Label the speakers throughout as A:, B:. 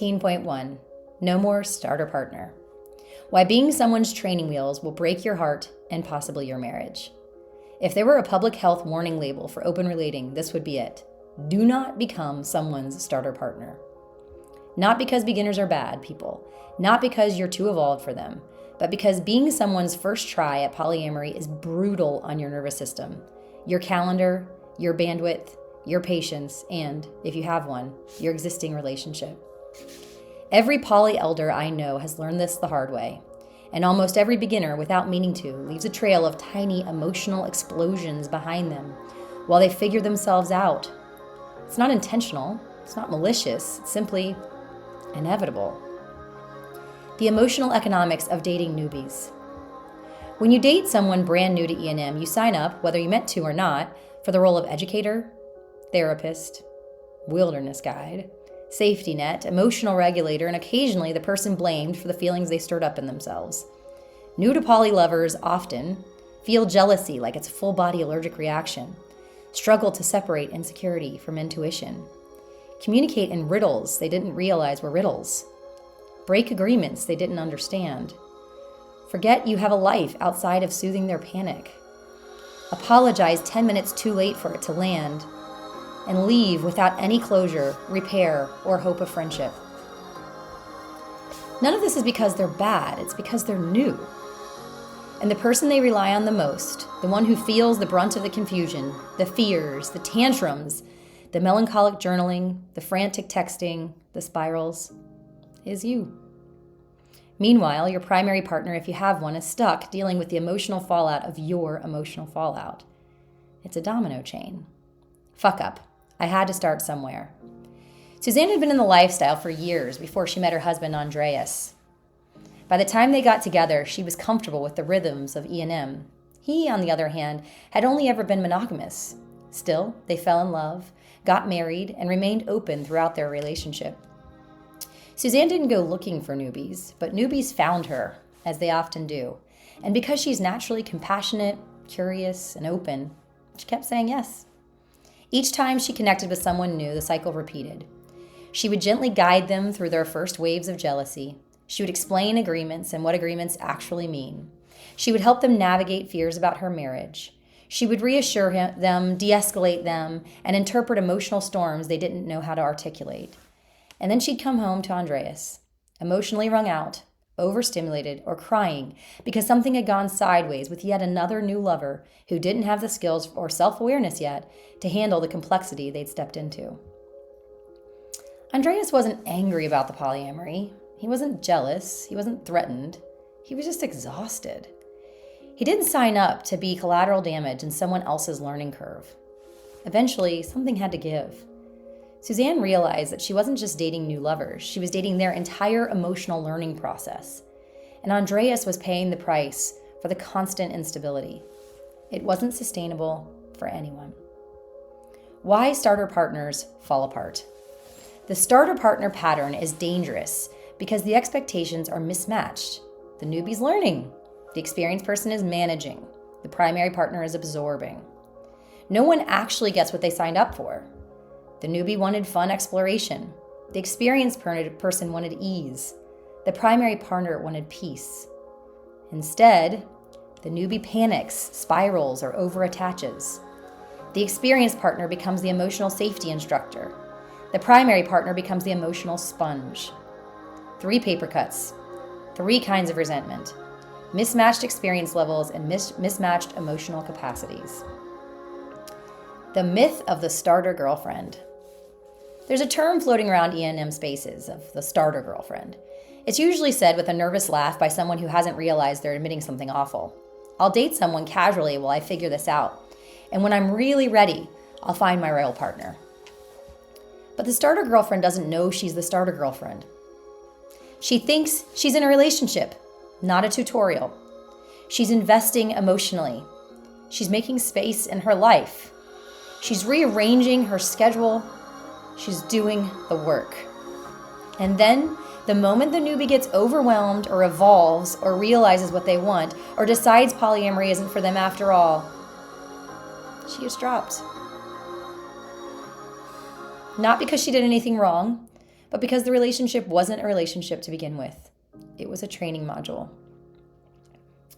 A: 18.1 No more starter partner. Why being someone's training wheels will break your heart and possibly your marriage. If there were a public health warning label for open relating, this would be it. Do not become someone's starter partner. Not because beginners are bad people, not because you're too evolved for them, but because being someone's first try at polyamory is brutal on your nervous system, your calendar, your bandwidth, your patience, and, if you have one, your existing relationship. Every poly elder I know has learned this the hard way, and almost every beginner, without meaning to, leaves a trail of tiny emotional explosions behind them while they figure themselves out. It's not intentional, it's not malicious, it's simply inevitable. The emotional economics of dating newbies. When you date someone brand new to E&M, you sign up, whether you meant to or not, for the role of educator, therapist, wilderness guide, safety net, emotional regulator, and occasionally the person blamed for the feelings they stirred up in themselves. New to poly lovers often feel jealousy like it's a full-body allergic reaction, struggle to separate insecurity from intuition, communicate in riddles they didn't realize were riddles, break agreements they didn't understand, forget you have a life outside of soothing their panic, apologize 10 minutes too late for it to land, and leave without any closure, repair, or hope of friendship. None of this is because they're bad, it's because they're new. And the person they rely on the most, the one who feels the brunt of the confusion, the fears, the tantrums, the melancholic journaling, the frantic texting, the spirals, is you. Meanwhile, your primary partner, if you have one, is stuck dealing with the emotional fallout of your emotional fallout. It's a domino chain. Fuck up. I had to start somewhere. Suzanne had been in the lifestyle for years before she met her husband, Andreas. By the time they got together, she was comfortable with the rhythms of E&M. He, on the other hand, had only ever been monogamous. Still, they fell in love, got married, and remained open throughout their relationship. Suzanne didn't go looking for newbies, but newbies found her, as they often do. And because she's naturally compassionate, curious, and open, she kept saying yes. Each time she connected with someone new, the cycle repeated. She would gently guide them through their first waves of jealousy. She would explain agreements and what agreements actually mean. She would help them navigate fears about her marriage. She would reassure them, de-escalate them, and interpret emotional storms they didn't know how to articulate. And then she'd come home to Andreas, emotionally wrung out, overstimulated, or crying because something had gone sideways with yet another new lover who didn't have the skills or self-awareness yet to handle the complexity they'd stepped into. Andreas wasn't angry about the polyamory. He wasn't jealous. He wasn't threatened. He was just exhausted. He didn't sign up to be collateral damage in someone else's learning curve. Eventually, something had to give. Suzanne realized that she wasn't just dating new lovers, she was dating their entire emotional learning process. And Andreas was paying the price for the constant instability. It wasn't sustainable for anyone. Why starter partners fall apart. The starter partner pattern is dangerous because the expectations are mismatched. The newbie's learning. The experienced person is managing. The primary partner is absorbing. No one actually gets what they signed up for. The newbie wanted fun exploration. The experienced person wanted ease. The primary partner wanted peace. Instead, the newbie panics, spirals, or overattaches. The experienced partner becomes the emotional safety instructor. The primary partner becomes the emotional sponge. 3 paper cuts, 3 kinds of resentment, mismatched experience levels, and mismatched emotional capacities. The myth of the starter girlfriend. There's a term floating around E&M spaces of the starter girlfriend. It's usually said with a nervous laugh by someone who hasn't realized they're admitting something awful. I'll date someone casually while I figure this out, and when I'm really ready, I'll find my real partner. But the starter girlfriend doesn't know she's the starter girlfriend. She thinks she's in a relationship, not a tutorial. She's investing emotionally. She's making space in her life. She's rearranging her schedule. She's doing the work. And then, the moment the newbie gets overwhelmed or evolves or realizes what they want or decides polyamory isn't for them after all, she just drops. Not because she did anything wrong, but because the relationship wasn't a relationship to begin with. It was a training module.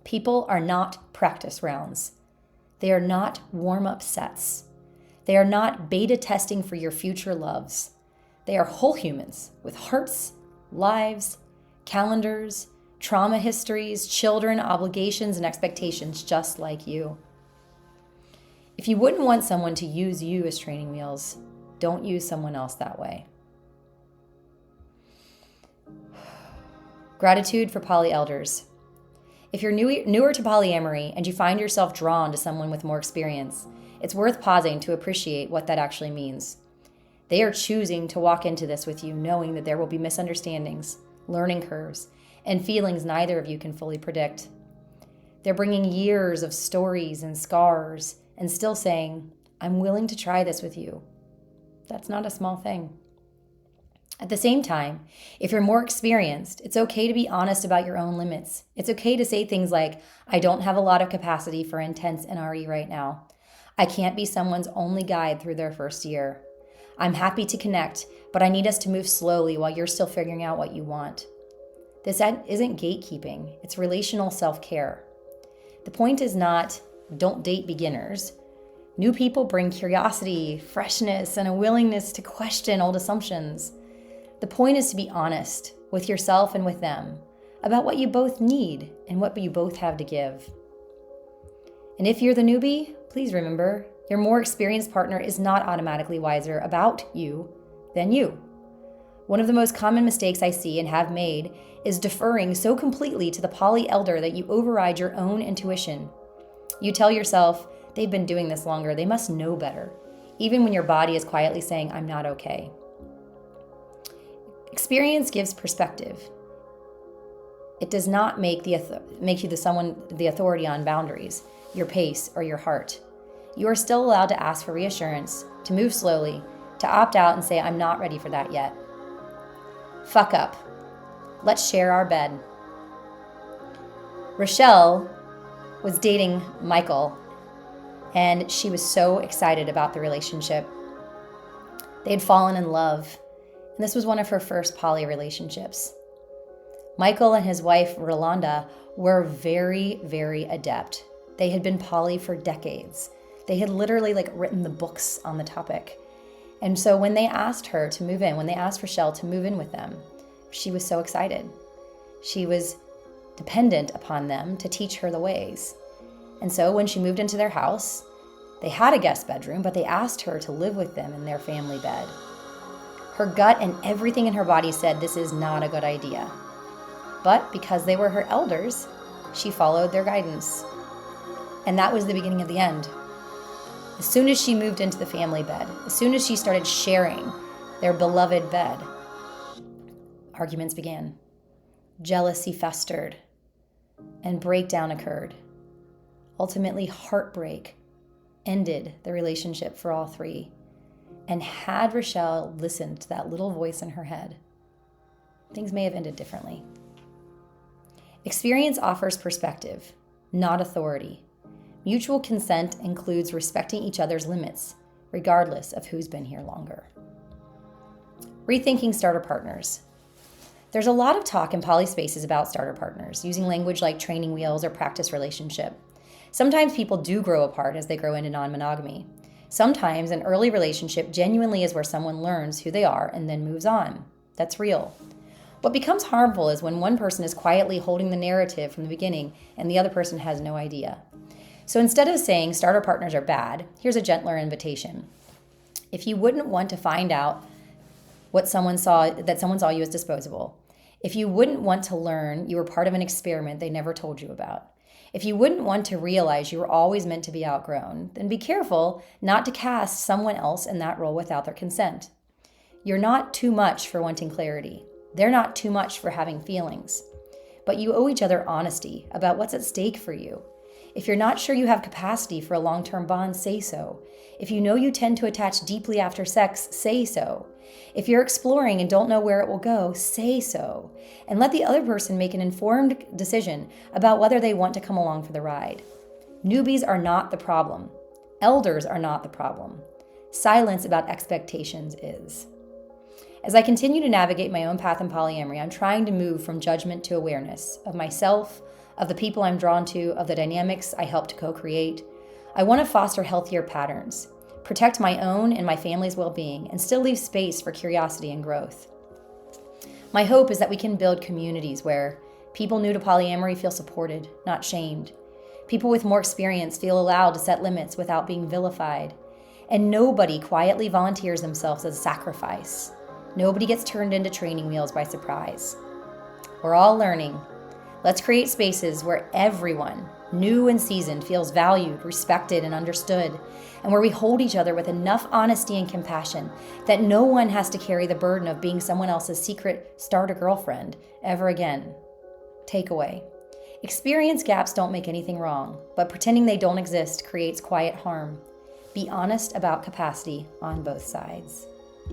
A: People are not practice rounds. They are not warm-up sets. They are not beta testing for your future loves. They are whole humans with hearts, lives, calendars, trauma histories, children, obligations, and expectations just like you. If you wouldn't want someone to use you as training wheels, don't use someone else that way. Gratitude for poly elders. If you're newer to polyamory and you find yourself drawn to someone with more experience, it's worth pausing to appreciate what that actually means. They are choosing to walk into this with you knowing that there will be misunderstandings, learning curves, and feelings neither of you can fully predict. They're bringing years of stories and scars and still saying, I'm willing to try this with you. That's not a small thing. At the same time, if you're more experienced, it's okay to be honest about your own limits. It's okay to say things like, I don't have a lot of capacity for intense NRE right now. I can't be someone's only guide through their first year. I'm happy to connect, but I need us to move slowly while you're still figuring out what you want. This isn't gatekeeping, it's relational self-care. The point is not, don't date beginners. New people bring curiosity, freshness, and a willingness to question old assumptions. The point is to be honest with yourself and with them about what you both need and what you both have to give. And if you're the newbie, please remember, your more experienced partner is not automatically wiser about you than you. One of the most common mistakes I see and have made is deferring so completely to the poly elder that you override your own intuition. You tell yourself, they've been doing this longer, they must know better, even when your body is quietly saying, I'm not okay. Experience gives perspective. It does not make you the authority on boundaries, your pace, or your heart. You are still allowed to ask for reassurance, to move slowly, to opt out and say, I'm not ready for that yet. Fuck up. Let's share our bed. Rochelle was dating Michael, and she was so excited about the relationship. They had fallen in love, and this was one of her first poly relationships. Michael and his wife, Rolanda, were very, very adept. They had been poly for decades. They had literally written the books on the topic. And so when they asked her to move in, when they asked Rochelle to move in with them, she was so excited. She was dependent upon them to teach her the ways. And so when she moved into their house, they had a guest bedroom, but they asked her to live with them in their family bed. Her gut and everything in her body said this is not a good idea. But because they were her elders, she followed their guidance. And that was the beginning of the end. As soon as she moved into the family bed, as soon as she started sharing their beloved bed, arguments began. Jealousy festered, and breakdown occurred. Ultimately, heartbreak ended the relationship for all three. And had Rochelle listened to that little voice in her head, things may have ended differently. Experience offers perspective, not authority. Mutual consent includes respecting each other's limits, regardless of who's been here longer. Rethinking starter partners. There's a lot of talk in poly spaces about starter partners, using language like training wheels or practice relationship. Sometimes people do grow apart as they grow into non-monogamy. Sometimes an early relationship genuinely is where someone learns who they are and then moves on. That's real. What becomes harmful is when one person is quietly holding the narrative from the beginning and the other person has no idea. So instead of saying starter partners are bad, here's a gentler invitation. If you wouldn't want to find out that someone saw you as disposable, if you wouldn't want to learn you were part of an experiment they never told you about, if you wouldn't want to realize you were always meant to be outgrown, then be careful not to cast someone else in that role without their consent. You're not too much for wanting clarity. They're not too much for having feelings. But you owe each other honesty about what's at stake for you. If you're not sure you have capacity for a long-term bond, say so. If you know you tend to attach deeply after sex, say so. If you're exploring and don't know where it will go, say so. And let the other person make an informed decision about whether they want to come along for the ride. Newbies are not the problem. Elders are not the problem. Silence about expectations is. As I continue to navigate my own path in polyamory, I'm trying to move from judgment to awareness of myself, of the people I'm drawn to, of the dynamics I help to co-create. I want to foster healthier patterns, protect my own and my family's well-being, and still leave space for curiosity and growth. My hope is that we can build communities where people new to polyamory feel supported, not shamed. People with more experience feel allowed to set limits without being vilified. And nobody quietly volunteers themselves as a sacrifice. Nobody gets turned into training wheels by surprise. We're all learning. Let's create spaces where everyone, new and seasoned, feels valued, respected, and understood, and where we hold each other with enough honesty and compassion that no one has to carry the burden of being someone else's secret starter girlfriend ever again. Takeaway: experience gaps don't make anything wrong, but pretending they don't exist creates quiet harm. Be honest about capacity on both sides.